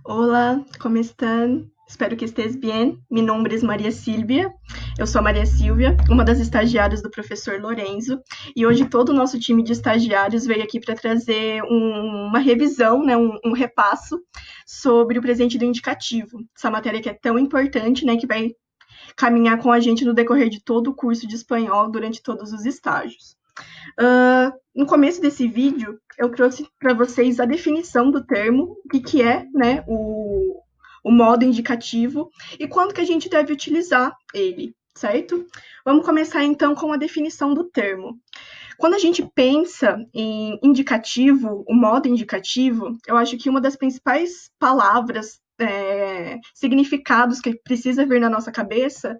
Hola, ¿cómo están? Espero que estés bem. Meu nome é Maria Silvia. Eu sou a Maria Silvia, uma das estagiárias do professor Lorenzo, e hoje todo o nosso time de estagiários veio aqui para trazer uma revisão, né, um repasso sobre o presente do indicativo. Essa matéria que é tão importante, né, que vai caminhar com a gente no decorrer de todo o curso de espanhol durante todos os estágios. No começo desse vídeo, eu trouxe para vocês a definição do termo, o que é, né, o modo indicativo e quando que a gente deve utilizar ele, certo? Vamos começar então com a definição do termo. Quando a gente pensa em indicativo, o modo indicativo, eu acho que uma das principais palavras, significados que precisa vir na nossa cabeça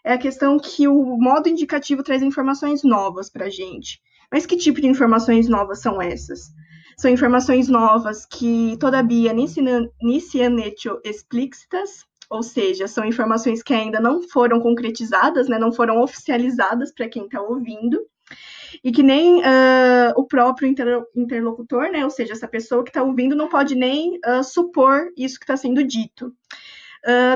é a questão que o modo indicativo traz informações novas para a gente. Mas que tipo de informações novas são essas? São informações novas que, todavia, nem hecho explícitas, ou seja, são informações que ainda não foram concretizadas, né, não foram oficializadas para quem está ouvindo, e que nem o próprio interlocutor, né, ou seja, essa pessoa que está ouvindo não pode nem supor isso que está sendo dito.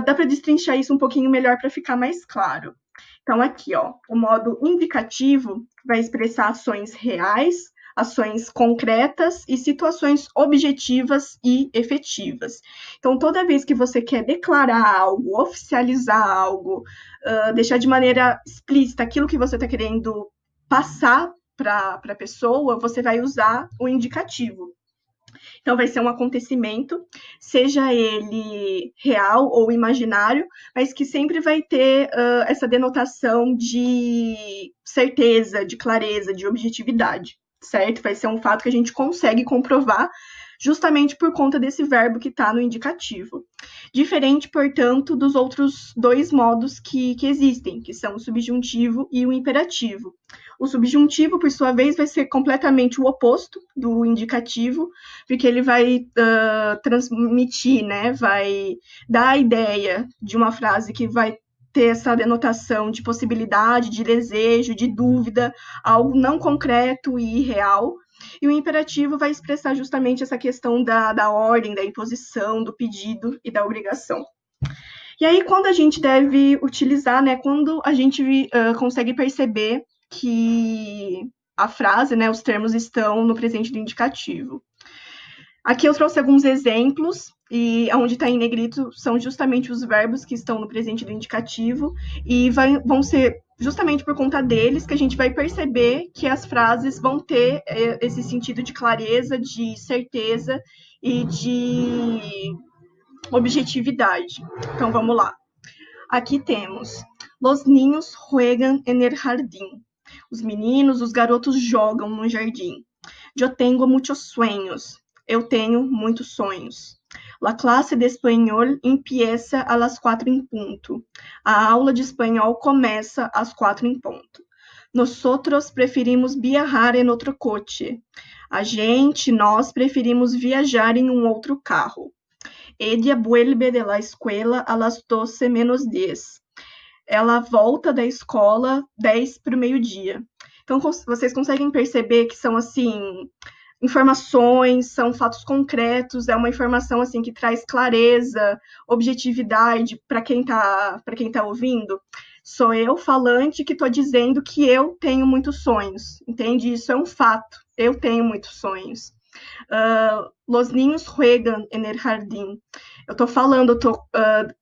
Dá para destrinchar isso um pouquinho melhor para ficar mais claro. Então, aqui, ó, o modo indicativo vai expressar ações reais, ações concretas e situações objetivas e efetivas. Então, toda vez que você quer declarar algo, oficializar algo, deixar de maneira explícita aquilo que você está querendo passar para a pessoa, você vai usar o indicativo. Então, vai ser um acontecimento, seja ele real ou imaginário, mas que sempre vai ter essa denotação de certeza, de clareza, de objetividade, certo? Vai ser um fato que a gente consegue comprovar justamente por conta desse verbo que está no indicativo. Diferente, portanto, dos outros dois modos que existem, que são o subjuntivo e o imperativo. O subjuntivo, por sua vez, vai ser completamente o oposto do indicativo, porque ele vai transmitir, né, vai dar a ideia de uma frase que vai ter essa denotação de possibilidade, de desejo, de dúvida, algo não concreto e irreal. E o imperativo vai expressar justamente essa questão da ordem, da imposição, do pedido e da obrigação. E aí, quando a gente deve utilizar, né, quando a gente consegue perceber que a frase, né, os termos estão no presente do indicativo. Aqui eu trouxe alguns exemplos, e onde está em negrito são justamente os verbos que estão no presente do indicativo, e vão ser justamente por conta deles que a gente vai perceber que as frases vão ter esse sentido de clareza, de certeza e de objetividade. Então vamos lá. Aqui temos: Los niños juegan en el jardín. Os meninos, os garotos jogam no jardim. Eu tenho muitos sonhos. Eu tenho muitos sonhos. La clase de espanhol empieza a las 4 em ponto. A aula de espanhol começa às 4 em ponto. Nosotros preferimos viajar em outro coche. Nós preferimos viajar em um outro carro. Ella vuelve de la escuela a las 12 menos 10. Ela volta da escola 10 para o meio-dia. Então, vocês conseguem perceber que são, assim, informações, são fatos concretos, é uma informação, assim, que traz clareza, objetividade para quem tá ouvindo. Sou eu, falante, que estou dizendo que eu tenho muitos sonhos, entende? Isso é um fato, eu tenho muitos sonhos. Los niños juegan en el jardín. Eu estou falando, eu estou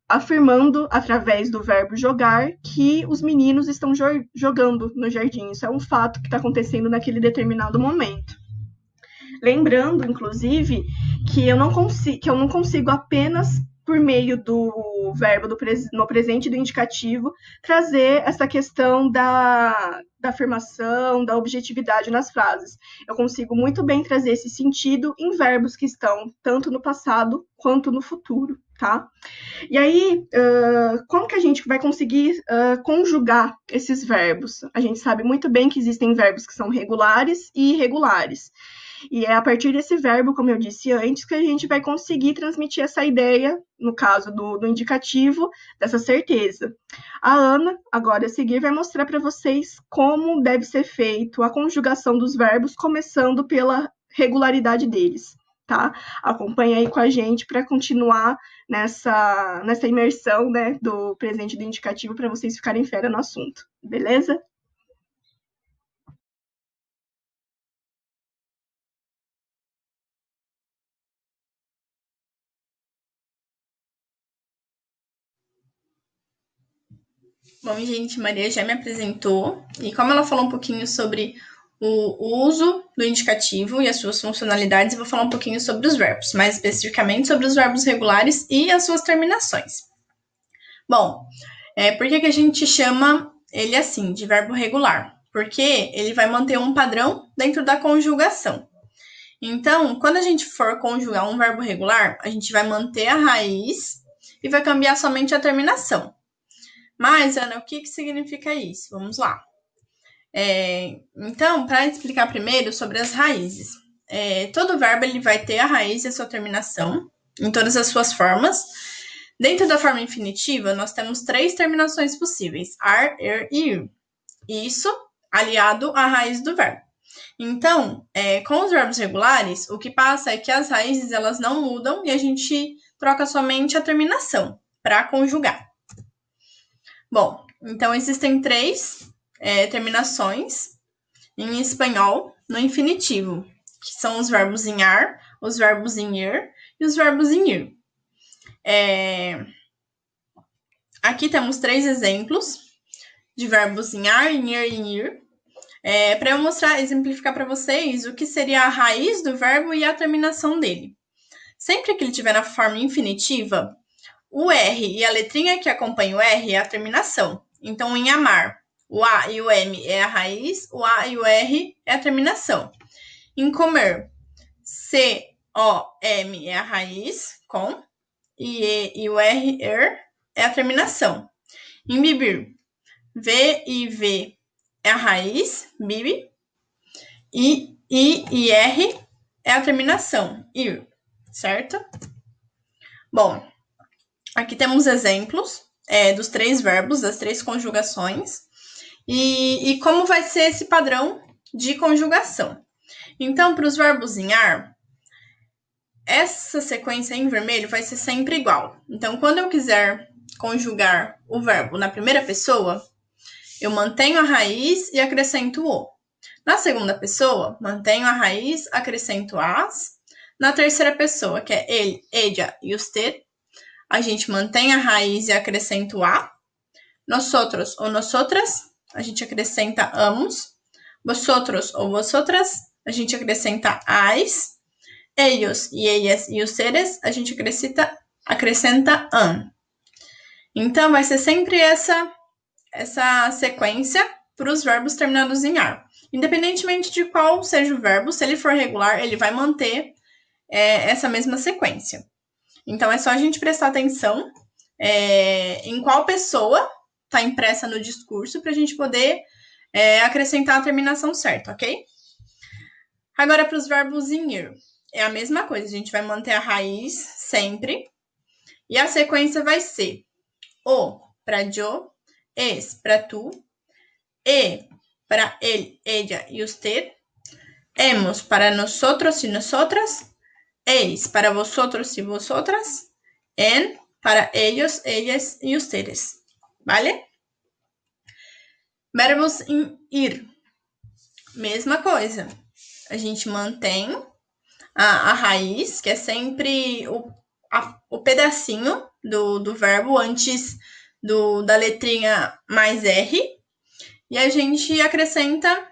afirmando, através do verbo jogar, que os meninos estão jogando no jardim. Isso é um fato que está acontecendo naquele determinado momento. Lembrando, inclusive, que eu não consigo apenas por meio do verbo no presente do indicativo trazer essa questão da afirmação, da objetividade nas frases. Eu consigo muito bem trazer esse sentido em verbos que estão tanto no passado quanto no futuro, tá? E aí, como que a gente vai conseguir conjugar esses verbos? A gente sabe muito bem que existem verbos que são regulares e irregulares. E é a partir desse verbo, como eu disse antes, que a gente vai conseguir transmitir essa ideia, no caso do indicativo, dessa certeza. A Ana, agora a seguir, vai mostrar para vocês como deve ser feito a conjugação dos verbos, começando pela regularidade deles. tá? Acompanha aí com a gente para continuar nessa imersão, né, do presente do indicativo para vocês ficarem fera no assunto, beleza? Bom, gente, Maria já me apresentou e como ela falou um pouquinho sobre o uso do indicativo e as suas funcionalidades, eu vou falar um pouquinho sobre os verbos, mais especificamente sobre os verbos regulares e as suas terminações. Bom, por que a gente chama ele assim, de verbo regular? Porque ele vai manter um padrão dentro da conjugação. Então, quando a gente for conjugar um verbo regular, a gente vai manter a raiz e vai cambiar somente a terminação. Mas, Ana, o que significa isso? Vamos lá. Então, para explicar primeiro sobre as raízes. Todo verbo ele vai ter a raiz e a sua terminação em todas as suas formas. Dentro da forma infinitiva, nós temos 3 terminações possíveis: ar, er e ir. Isso aliado à raiz do verbo. Então, com os verbos regulares, o que passa é que as raízes elas não mudam e a gente troca somente a terminação para conjugar. Bom, então existem 3 terminações em espanhol no infinitivo, que são os verbos em ar, os verbos em ir e os verbos em ir. Aqui temos 3 exemplos de verbos em ar, em ir e em ir, para eu exemplificar para vocês o que seria a raiz do verbo e a terminação dele. Sempre que ele estiver na forma infinitiva, o R e a letrinha que acompanha o R é a terminação. Então, em amar, o A e o M é a raiz, o A e o R é a terminação. Em comer, C-O-M é a raiz, com, e o R, er, é a terminação. Em bibir, V e V é a raiz, bibi, I e R é a terminação, ir, certo? Bom, aqui temos exemplos dos 3 verbos, das 3 conjugações, e como vai ser esse padrão de conjugação. Então, para os verbos em ar, essa sequência em vermelho vai ser sempre igual. Então, quando eu quiser conjugar o verbo na primeira pessoa, eu mantenho a raiz e acrescento o. Na segunda pessoa, mantenho a raiz, acrescento as. Na terceira pessoa, que é ele, ella e usted, a gente mantém a raiz e acrescenta o a. Nosotros ou nosotras, a gente acrescenta amos. Vosotros ou vosotras, a gente acrescenta as. Ellos e ellas e ustedes, a gente acrescenta an. Então, vai ser sempre essa sequência para os verbos terminados em ar. Independentemente de qual seja o verbo, se ele for regular, ele vai manter essa mesma sequência. Então, é só a gente prestar atenção em qual pessoa está impressa no discurso para a gente poder acrescentar a terminação certa, ok? Agora, para os verbos em ir, é a mesma coisa. A gente vai manter a raiz sempre. E a sequência vai ser o para yo, es para tu, e para él, ella y usted, hemos para nosotros y nosotras, eis para vosotros y vosotras, en para ellos, ellas y ustedes. ¿Vale? Verbos em ir. Mesma coisa. A gente mantém a raiz, que é sempre o pedacinho do verbo antes da letrinha mais R, e a gente acrescenta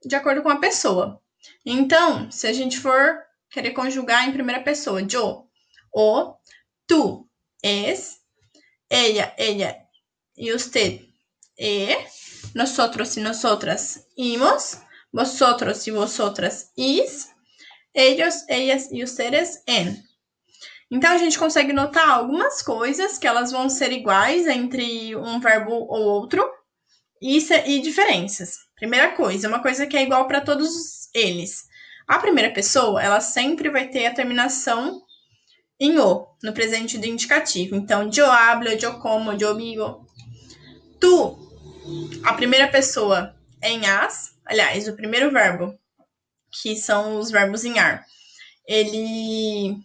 de acordo com a pessoa. Então, se a gente for querer conjugar em primeira pessoa, yo, o, tu, es, ella y usted, nosotros y nosotras, imos, vosotros y vosotras, is, ellos, ellas e ustedes, en. Então, a gente consegue notar algumas coisas que elas vão ser iguais entre um verbo ou outro e diferenças. Primeira coisa, uma coisa que é igual para todos eles. A primeira pessoa, ela sempre vai ter a terminação em o, no presente do indicativo. Então, yo hablo, yo como, yo vivo. Tu, a primeira pessoa é em as. Aliás, o primeiro verbo, que são os verbos em ar, ele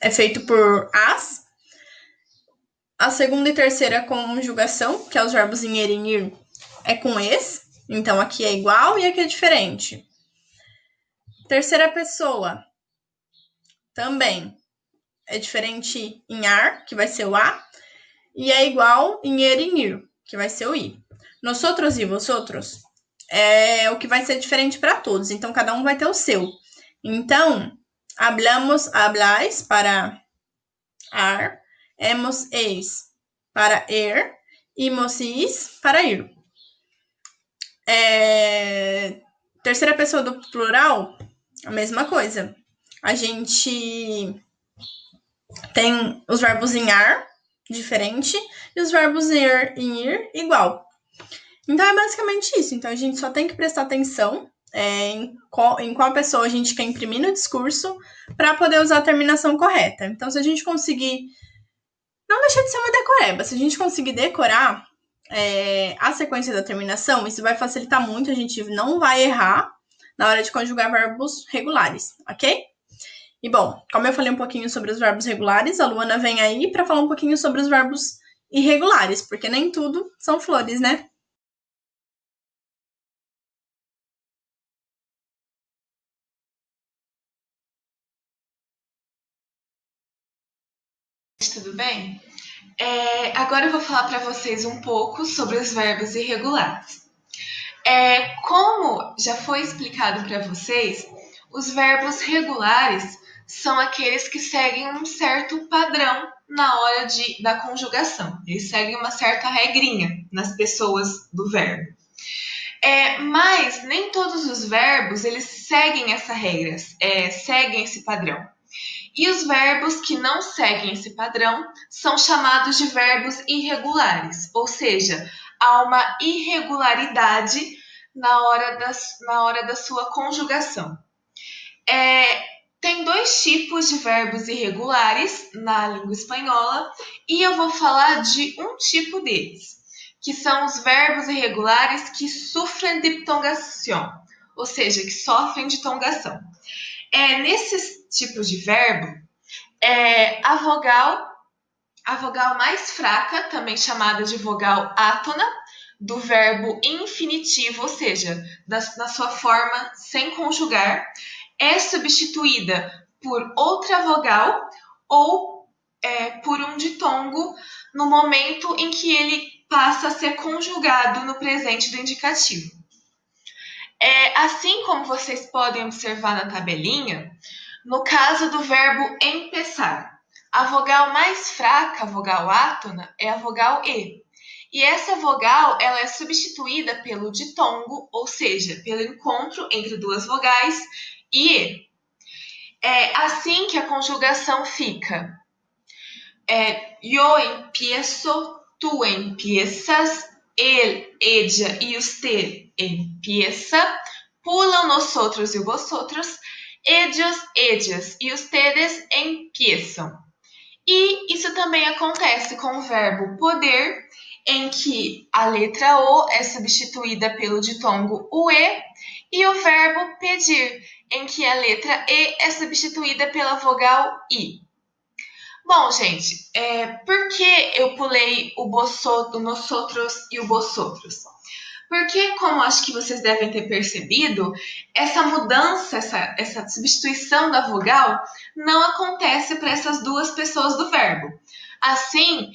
é feito por as. A segunda e terceira conjugação, que é os verbos em e ir, é com es. Então, aqui é igual e aqui é diferente. Terceira pessoa, também é diferente em ar, que vai ser o a, e é igual em ir, que vai ser o i. Nosotros e vosotros é o que vai ser diferente para todos, então cada um vai ter o seu. Então, hablamos, habláis para ar, hemos, eis para er, imos e is para ir. Terceira pessoa do plural, a mesma coisa. A gente tem os verbos em ar, diferente, e os verbos em ir, igual. Então, é basicamente isso. Então, a gente só tem que prestar atenção em qual pessoa a gente quer imprimir no discurso para poder usar a terminação correta. Então, se a gente conseguir... Não deixa de ser uma decoreba. Se a gente conseguir decorar a sequência da terminação, isso vai facilitar muito. A gente não vai errar na hora de conjugar verbos regulares, ok? E bom, como eu falei um pouquinho sobre os verbos regulares, a Luana vem aí para falar um pouquinho sobre os verbos irregulares, porque nem tudo são flores, né? Tudo bem? Agora eu vou falar para vocês um pouco sobre os verbos irregulares. Como já foi explicado para vocês, os verbos regulares são aqueles que seguem um certo padrão na hora da conjugação. Eles seguem uma certa regrinha nas pessoas do verbo. Mas nem todos os verbos eles seguem essa regra, seguem esse padrão. E os verbos que não seguem esse padrão são chamados de verbos irregulares, ou seja, há uma irregularidade na hora da sua conjugação. Tem dois tipos de verbos irregulares na língua espanhola e eu vou falar de um tipo deles, que são os verbos irregulares que sofrem de tongação, ou seja, que sofrem de tongação. Nesses tipos de verbo, a vogal mais fraca, também chamada de vogal átona, do verbo infinitivo, ou seja, na sua forma sem conjugar, é substituída por outra vogal ou por um ditongo no momento em que ele passa a ser conjugado no presente do indicativo. Assim como vocês podem observar na tabelinha, no caso do verbo empezar, a vogal mais fraca, a vogal átona, é a vogal E. E essa vogal ela é substituída pelo ditongo, ou seja, pelo encontro entre duas vogais e E. É assim que a conjugação fica. Yo empiezo, tu empiezas, él, ella y usted empieza, pulam nosotros y vosotros, ellos, ellas y ustedes empiezam. E isso também acontece com o verbo poder, em que a letra O é substituída pelo ditongo UE, e o verbo pedir, em que a letra E é substituída pela vogal I. Bom, gente, por que eu pulei o nosotros e o vosotros? Porque, como acho que vocês devem ter percebido, essa mudança, essa substituição da vogal não acontece para essas duas pessoas do verbo. Assim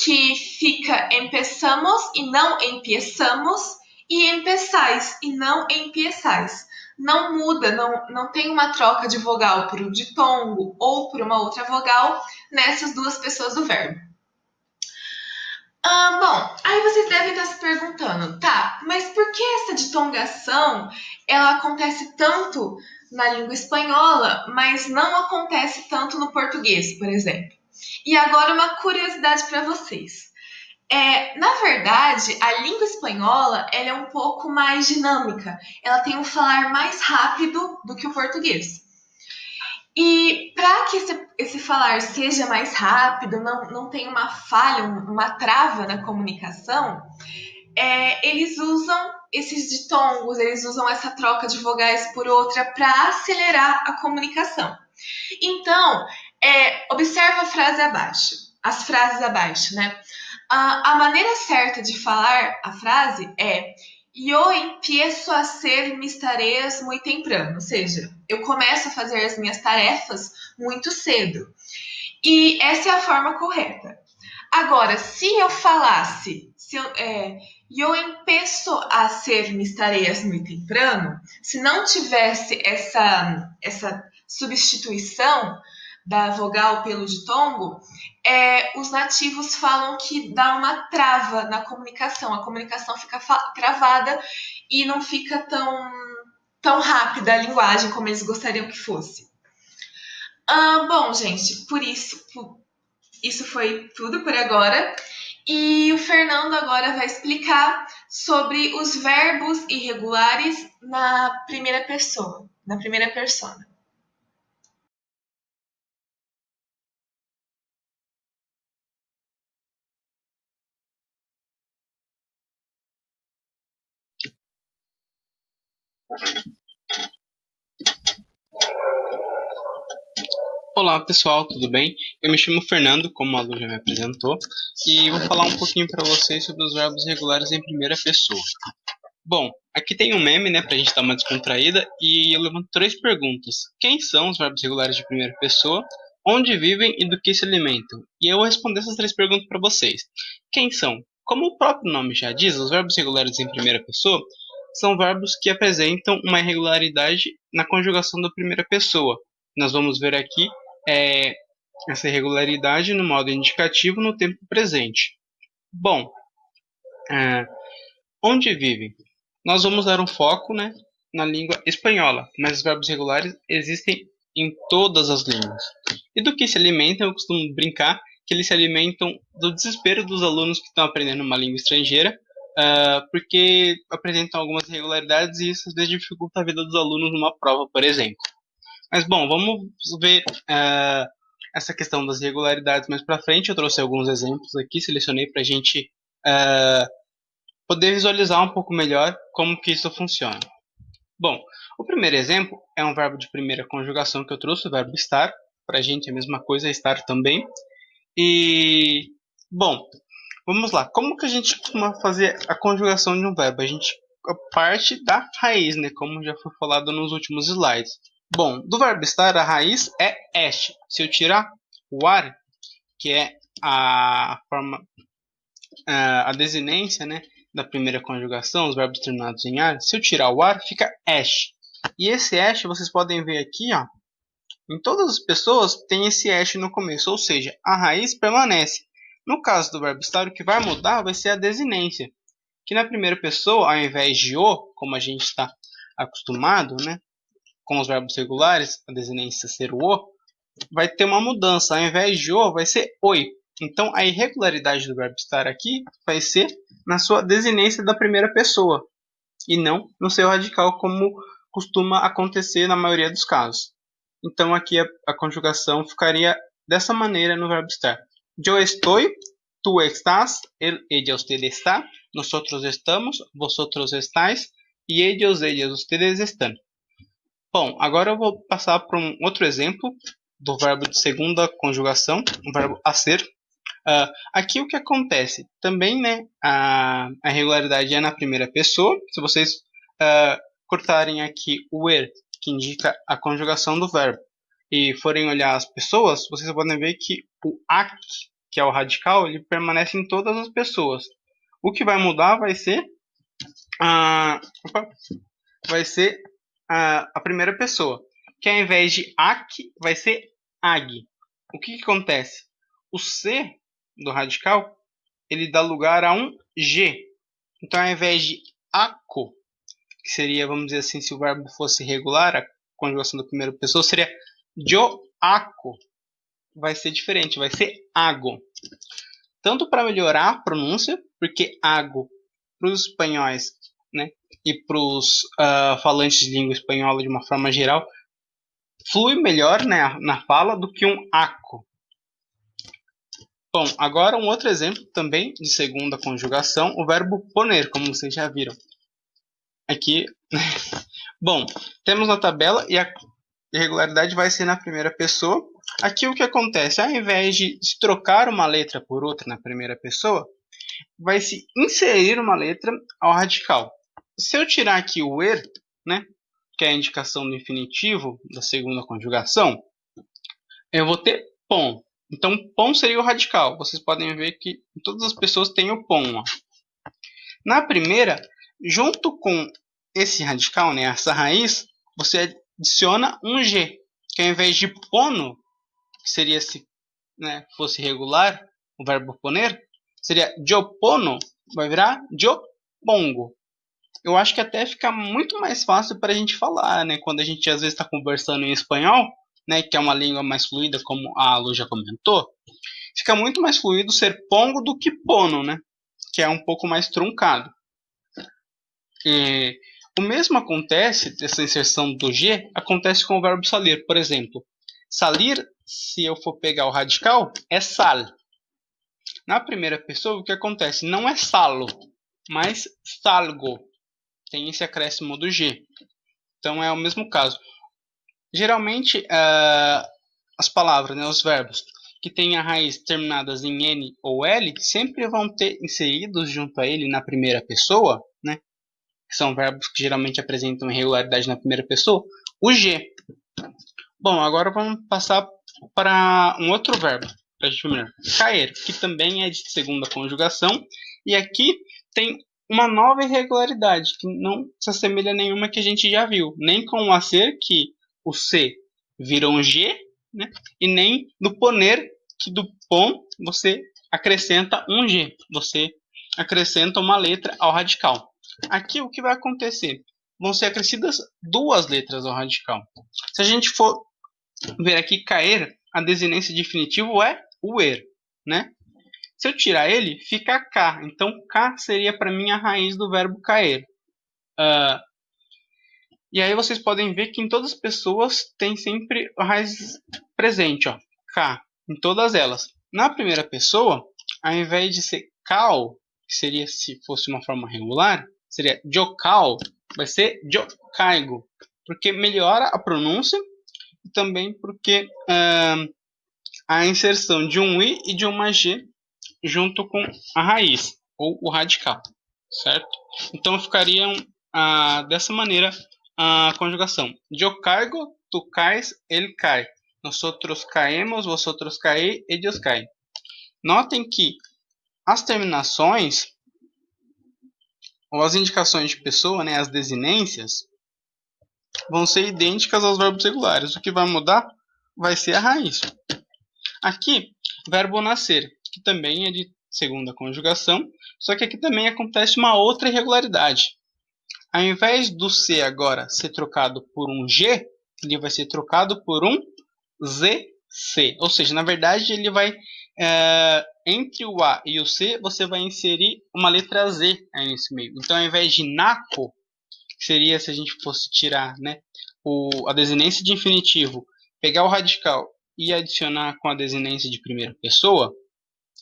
que fica empezamos e não empiezamos, e empeçais e não empiezais. Não muda, não tem uma troca de vogal por um ditongo ou por uma outra vogal nessas duas pessoas do verbo. Bom, aí vocês devem estar se perguntando, tá, mas por que essa ditongação ela acontece tanto na língua espanhola, mas não acontece tanto no português, por exemplo? E agora uma curiosidade para vocês. Na verdade, a língua espanhola ela é um pouco mais dinâmica, ela tem um falar mais rápido do que o português. E para que esse falar seja mais rápido, não tenha uma falha, uma trava na comunicação, eles usam esses ditongos, eles usam essa troca de vogais por outra para acelerar a comunicação. Então, observa a frase abaixo, as frases abaixo, né? A maneira certa de falar a frase é yo empiezo a hacer mis tareas muy temprano, ou seja, eu começo a fazer as minhas tarefas muito cedo. E essa é a forma correta. Agora, se eu falasse, yo empiezo a hacer mis tareas muy temprano, se não tivesse essa substituição da vogal pelo ditongo, os nativos falam que dá uma trava na comunicação. A comunicação fica travada e não fica tão rápida a linguagem como eles gostariam que fosse. Bom, gente, isso foi tudo por agora. E o Fernando agora vai explicar sobre os verbos irregulares na primeira pessoa, na primeira persona. Olá pessoal, tudo bem? Eu me chamo Fernando, como a Lu já me apresentou, e vou falar um pouquinho para vocês sobre os verbos regulares em primeira pessoa. Bom, aqui tem um meme, né, pra gente dar uma descontraída, e eu levanto 3 perguntas. Quem são os verbos regulares de primeira pessoa? Onde vivem e do que se alimentam? E eu vou responder essas 3 perguntas para vocês. Quem são? Como o próprio nome já diz, os verbos regulares em primeira pessoa são verbos que apresentam uma irregularidade na conjugação da primeira pessoa. Nós vamos ver aqui essa irregularidade no modo indicativo no tempo presente. Bom, onde vivem? Nós vamos dar um foco, né, na língua espanhola, mas os verbos regulares existem em todas as línguas. E do que se alimentam? Eu costumo brincar que eles se alimentam do desespero dos alunos que estão aprendendo uma língua estrangeira, porque apresentam algumas irregularidades e isso às vezes dificulta a vida dos alunos numa prova, por exemplo. Mas bom, vamos ver essa questão das irregularidades mais para frente. Eu trouxe alguns exemplos aqui, selecionei para a gente poder visualizar um pouco melhor como que isso funciona. Bom, o primeiro exemplo é um verbo de primeira conjugação que eu trouxe, o verbo estar. Para a gente é a mesma coisa, estar também. E, bom, vamos lá. Como que a gente costuma fazer a conjugação de um verbo? A gente parte da raiz, né? Como já foi falado nos últimos slides. Bom, do verbo estar, a raiz é est. Se eu tirar o ar, que é a forma, a desinência, né, da primeira conjugação, os verbos terminados em ar, se eu tirar o ar, fica est. E esse est, vocês podem ver aqui, ó, em todas as pessoas tem esse est no começo, ou seja, a raiz permanece. No caso do verbo estar, o que vai mudar vai ser a desinência, que na primeira pessoa, ao invés de o, como a gente está acostumado, né, com os verbos regulares, a desinência ser o, vai ter uma mudança. Ao invés de o, vai ser oi. Então, a irregularidade do verbo estar aqui vai ser na sua desinência da primeira pessoa e não no seu radical, como costuma acontecer na maioria dos casos. Então, aqui a conjugação ficaria dessa maneira no verbo estar. Yo estoy, tú estás, él, ella, usted está, nosotros estamos, vosotros estáis e ellos, ellas, ustedes están. Bom, agora eu vou passar para um outro exemplo do verbo de segunda conjugação, o verbo hacer. Aqui o que acontece? Também, né, a irregularidade é na primeira pessoa. Se vocês cortarem aqui o er, que indica a conjugação do verbo, e forem olhar as pessoas, vocês podem ver que o ac, que é o radical, ele permanece em todas as pessoas. O que vai mudar vai ser a primeira pessoa, que ao invés de ac, vai ser ag. O que acontece? O C do radical, ele dá lugar a um G. Então, ao invés de aco, que seria, vamos dizer assim, se o verbo fosse regular, a conjugação da primeira pessoa seria yo aco. Vai ser diferente, vai ser ago. Tanto para melhorar a pronúncia, porque ago, para os espanhóis, né, e para os falantes de língua espanhola de uma forma geral, flui melhor, né, na fala do que um aco. Bom, agora um outro exemplo também de segunda conjugação, o verbo poner, como vocês já viram. aqui. Bom, temos na tabela e a irregularidade vai ser na primeira pessoa. Aqui o que acontece? Ao invés de se trocar uma letra por outra na primeira pessoa, vai se inserir uma letra ao radical. Se eu tirar aqui o er, né, que é a indicação do infinitivo da segunda conjugação, eu vou ter pom. Então, pom seria o radical. Vocês podem ver que todas as pessoas têm o pom. Ó. Na primeira, junto com esse radical, né, essa raiz, você adiciona um g, que ao invés de pono, que seria se, né, fosse regular, o verbo poner, seria diopono, vai virar diopongo. Eu acho que até fica muito mais fácil para a gente falar, né, quando a gente às vezes está conversando em espanhol, né, que é uma língua mais fluida, como a Lu já comentou, fica muito mais fluido ser pongo do que pono, né, que é um pouco mais truncado. E o mesmo acontece, essa inserção do G, acontece com o verbo salir. Por exemplo, salir, se eu for pegar o radical, é sal. Na primeira pessoa, o que acontece? Não é salo, mas salgo. Tem esse acréscimo do G. Então é o mesmo caso. Geralmente, as palavras, né, os verbos, que têm a raiz terminadas em N ou L, sempre vão ter inseridos junto a ele na primeira pessoa, né? Que são verbos que geralmente apresentam irregularidade na primeira pessoa, o G. Bom, agora vamos passar para um outro verbo, para a gente ver. Cair, que também é de segunda conjugação, e aqui tem uma nova irregularidade, que não se assemelha a nenhuma que a gente já viu, nem com o a ser, que o C vira um G, né? E nem do poner, que do pom você acrescenta um G, você acrescenta uma letra ao radical. Aqui o que vai acontecer? Vão ser acrescidas duas letras ao radical. Se a gente for ver aqui cair, a desinência de definitivo é o er, né? Se eu tirar ele, fica K. Então K seria para mim a raiz do verbo cair. E aí vocês podem ver que em todas as pessoas tem sempre a raiz presente, ó, K, em todas elas. Na primeira pessoa, ao invés de ser cal, que seria se fosse uma forma regular, seria jocal, vai ser jocaigo, porque melhora a pronúncia e também porque a inserção de um i e de uma g junto com a raiz, ou o radical, certo? Então ficariam dessa maneira a conjugação. Yo caigo, tu caes, ele cai. Nosotros caemos, vosotros caí, ellos caem. Notem que as terminações, ou as indicações de pessoa, né, as desinências, vão ser idênticas aos verbos regulares. O que vai mudar vai ser a raiz. Aqui, verbo nascer, que também é de segunda conjugação, só que aqui também acontece uma outra irregularidade. Ao invés do C agora ser trocado por um G, ele vai ser trocado por um ZC. Ou seja, na verdade, ele vai entre o A e o C, você vai inserir uma letra Z aí nesse meio. Então, ao invés de naco, que seria se a gente fosse tirar, né, a desinência de infinitivo, pegar o radical e adicionar com a desinência de primeira pessoa,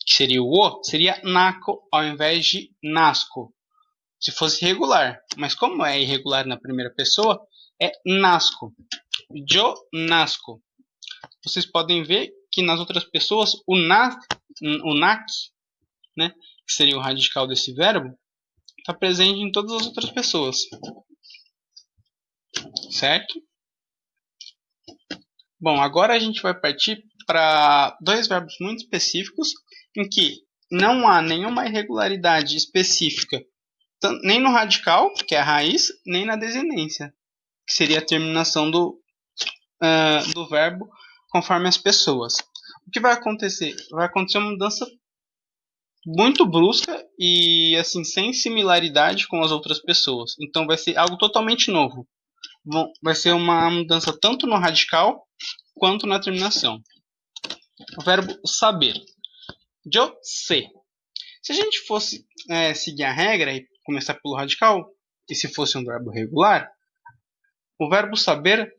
que seria o O, seria naco ao invés de nasco. Se fosse regular, mas como é irregular na primeira pessoa, é nasco. Yo nasco. Vocês podem ver que nas outras pessoas o nac, né, que seria o radical desse verbo, está presente em todas as outras pessoas. Certo? Bom, agora a gente vai partir para dois verbos muito específicos em que não há nenhuma irregularidade específica, nem no radical, que é a raiz, nem na desinência, que seria a terminação do verbo conforme as pessoas. O que vai acontecer? Vai acontecer uma mudança muito brusca e assim sem similaridade com as outras pessoas. Então vai ser algo totalmente novo. Vai ser uma mudança tanto no radical quanto na terminação. O verbo saber. Eu sei. Se a gente fosse seguir a regra e começar pelo radical, e se fosse um verbo regular, o verbo saber,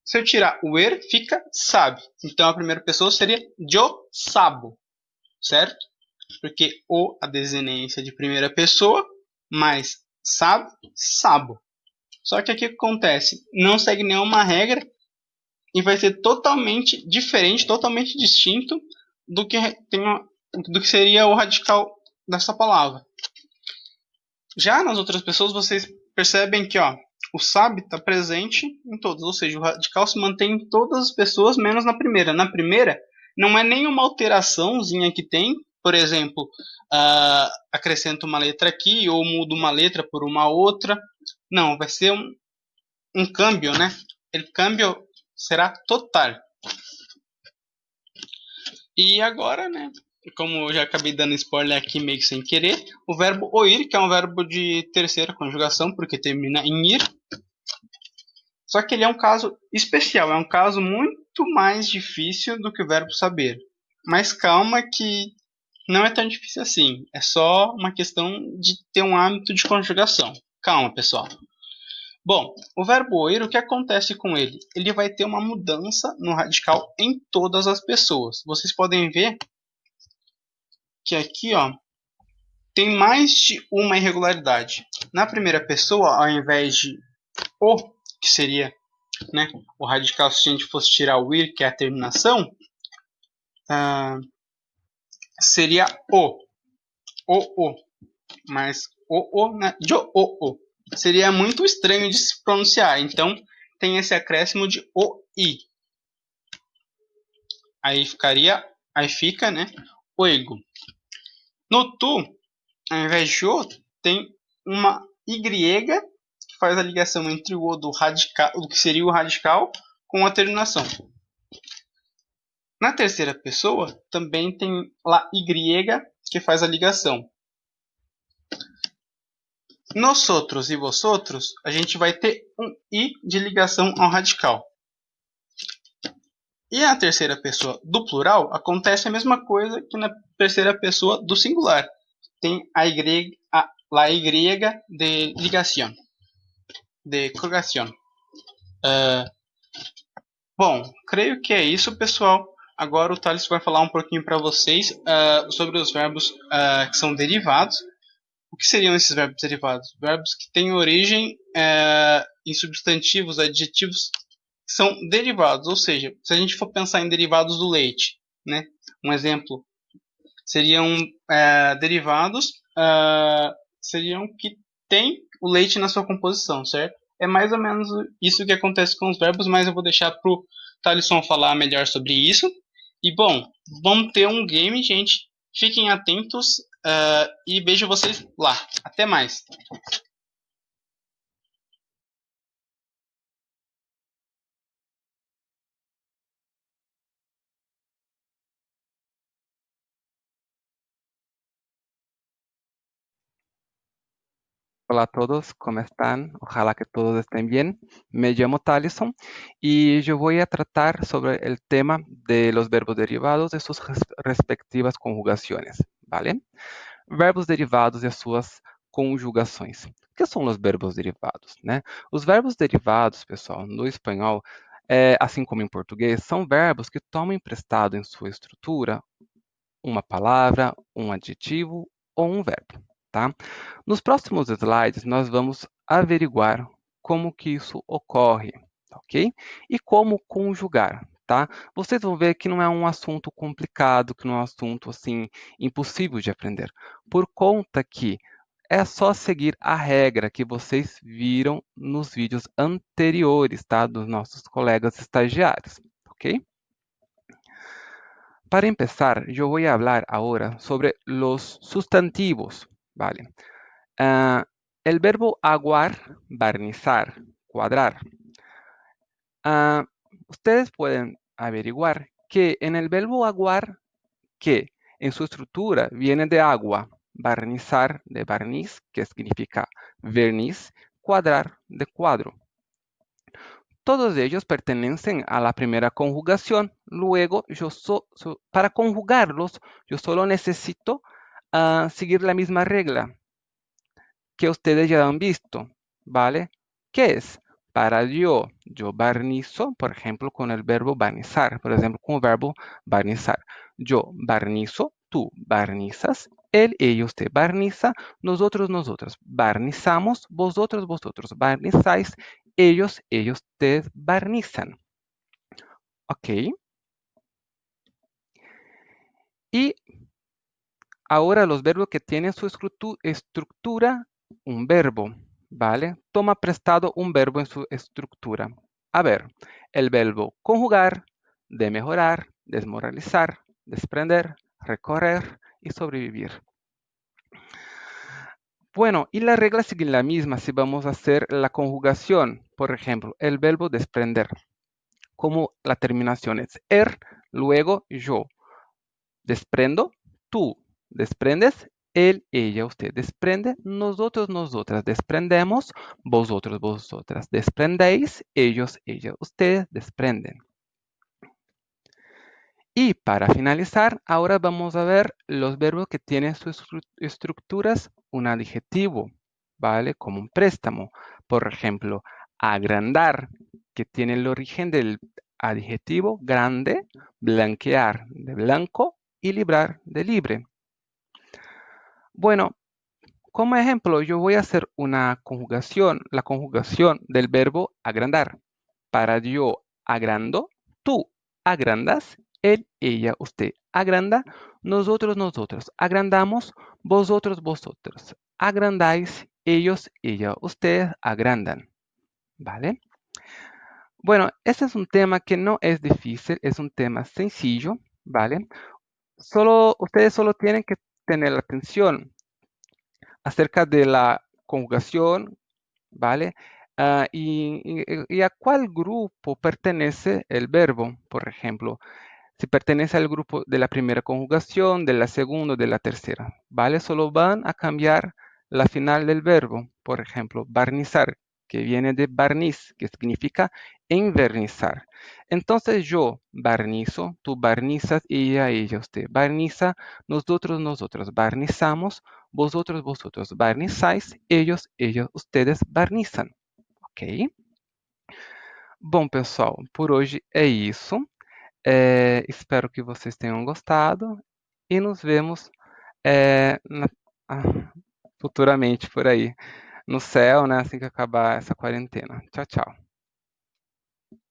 se eu tirar o er, fica sabe. Então a primeira pessoa seria eu sabo, certo? Porque a desinência de primeira pessoa, mais sabe, sabo. Só que aqui o que acontece? Não segue nenhuma regra e vai ser totalmente diferente, totalmente distinto do que seria o radical dessa palavra. Já nas outras pessoas, vocês percebem que o sabe está presente em todas, ou seja, o radical se mantém em todas as pessoas, menos na primeira. Na primeira, não é nenhuma alteraçãozinha que tem, por exemplo, acrescento uma letra aqui ou mudo uma letra por uma outra. Não, vai ser um câmbio, né? O câmbio será total. E agora, né? Como eu já acabei dando spoiler aqui meio que sem querer, o verbo oír, que é um verbo de terceira conjugação, porque termina em ir. Só que ele é um caso especial, é um caso muito mais difícil do que o verbo saber. Mas calma que não é tão difícil assim. É só uma questão de ter um hábito de conjugação. Calma, pessoal. Bom, o verbo oír, o que acontece com ele? Ele vai ter uma mudança no radical em todas as pessoas. Vocês podem ver que aqui, tem mais de uma irregularidade. Na primeira pessoa, ao invés de o, que seria, né, o radical se a gente fosse tirar o ir, que é a terminação, seria o. Mas né, seria muito estranho de se pronunciar. Então, tem esse acréscimo de o i. Aí fica, né, oigo. No tu, ao invés de o, tem uma y que faz a ligação entre o do radical, o que seria o radical, com a terminação. Na terceira pessoa, também tem lá y que faz a ligação. Nosotros e vosotros, a gente vai ter um i de ligação ao radical. E na terceira pessoa do plural, acontece a mesma coisa que na terceira pessoa do singular. Tem la y de ligação, de correlação. Bom, creio que é isso, pessoal. Agora o Thales vai falar um pouquinho para vocês sobre os verbos que são derivados. O que seriam esses verbos derivados? Verbos que têm origem em substantivos, adjetivos que são derivados. Ou seja, se a gente for pensar em derivados do leite, né? Um exemplo seriam derivados seriam que tem o leite na sua composição, certo? É mais ou menos isso que acontece com os verbos, mas eu vou deixar para o Thalisson falar melhor sobre isso. E, bom, vamos ter um game, gente. Fiquem atentos e vejo vocês lá. Até mais. Hola a todos, ¿cómo están? Ojalá que todos estén bien. Me llamo Talison y yo voy a tratar sobre el tema de los verbos derivados de sus respectivas conjugações, ¿vale? Verbos derivados e as suas conjugações. O que são os verbos derivados, né? Os verbos derivados, pessoal, no espanhol, assim como em português, são verbos que tomam emprestado em sua estrutura uma palavra, um adjetivo ou um verbo. Tá? Nos próximos slides, nós vamos averiguar como que isso ocorre, ok? E como conjugar, tá? Vocês vão ver que não é um assunto complicado, que não é um assunto, assim, impossível de aprender, por conta que é só seguir a regra que vocês viram nos vídeos anteriores, tá? Dos nossos colegas estagiários, ok? Para empezar, yo voy a hablar ahora sobre los sustantivos, ¿vale? El verbo aguar, barnizar, cuadrar. Ustedes pueden averiguar que en el verbo aguar, que en su estructura viene de agua, barnizar de barniz, que significa verniz, cuadrar de cuadro. Todos ellos pertenecen a la primera conjugación. Luego, para conjugarlos, yo solo necesito seguir la misma regla que ustedes ya han visto, ¿vale? ¿Qué es? Para yo barnizo, por ejemplo, con el verbo barnizar. Por ejemplo, con el verbo barnizar. Yo barnizo, tú barnizas Él, ella, usted barniza, nosotros, nosotras barnizamos, vosotros, vosotros barnizáis, ellos, ustedes barnizan. ¿Ok? Y ahora los verbos que tienen su estructura, un verbo, ¿vale? Toma prestado un verbo en su estructura. A ver, el verbo conjugar, de mejorar, desmoralizar, desprender, recorrer y sobrevivir. Bueno, y la regla sigue la misma si vamos a hacer la conjugación. Por ejemplo, el verbo desprender, como la terminación es luego yo. Desprendo, tú. Desprendes, él, ella, usted. Desprende, nosotros, nosotras. Desprendemos, vosotros, vosotras. Desprendéis, ellos, ellas, ustedes desprenden. Y para finalizar, ahora vamos a ver los verbos que tienen sus estructuras, un adjetivo, ¿vale? Como un préstamo. Por ejemplo, agrandar, que tiene el origen del adjetivo grande, blanquear, de blanco, y librar, de libre. Bueno, como ejemplo, yo voy a hacer una conjugación, la conjugación del verbo agrandar. Para yo agrando, tú agrandas, él, ella, usted agranda, nosotros, nosotros agrandamos, vosotros, vosotros agrandáis, ellos, ella, ustedes agrandan. ¿Vale? Bueno, este es un tema que no es difícil, es un tema sencillo, ¿vale? Ustedes solo tienen que tener atención acerca de la conjugación, ¿vale? Y a cuál grupo pertenece el verbo, por ejemplo, si pertenece al grupo de la primera conjugación, de la segunda, de la tercera, ¿vale? Solo van a cambiar la final del verbo, por ejemplo, barnizar, que viene de barniz, que significa envernizar. Entonces yo barnizo, tú barnizas, ella, usted barniza, nosotros, nosotros barnizamos, vosotros, vosotros barnizáis, ellos, ustedes barnizam. Ok? Bom, pessoal, por hoje é isso. Espero que vocês tenham gostado e nos vemos futuramente por aí, no céu, né? Assim que acabar essa quarentena. Tchau, tchau.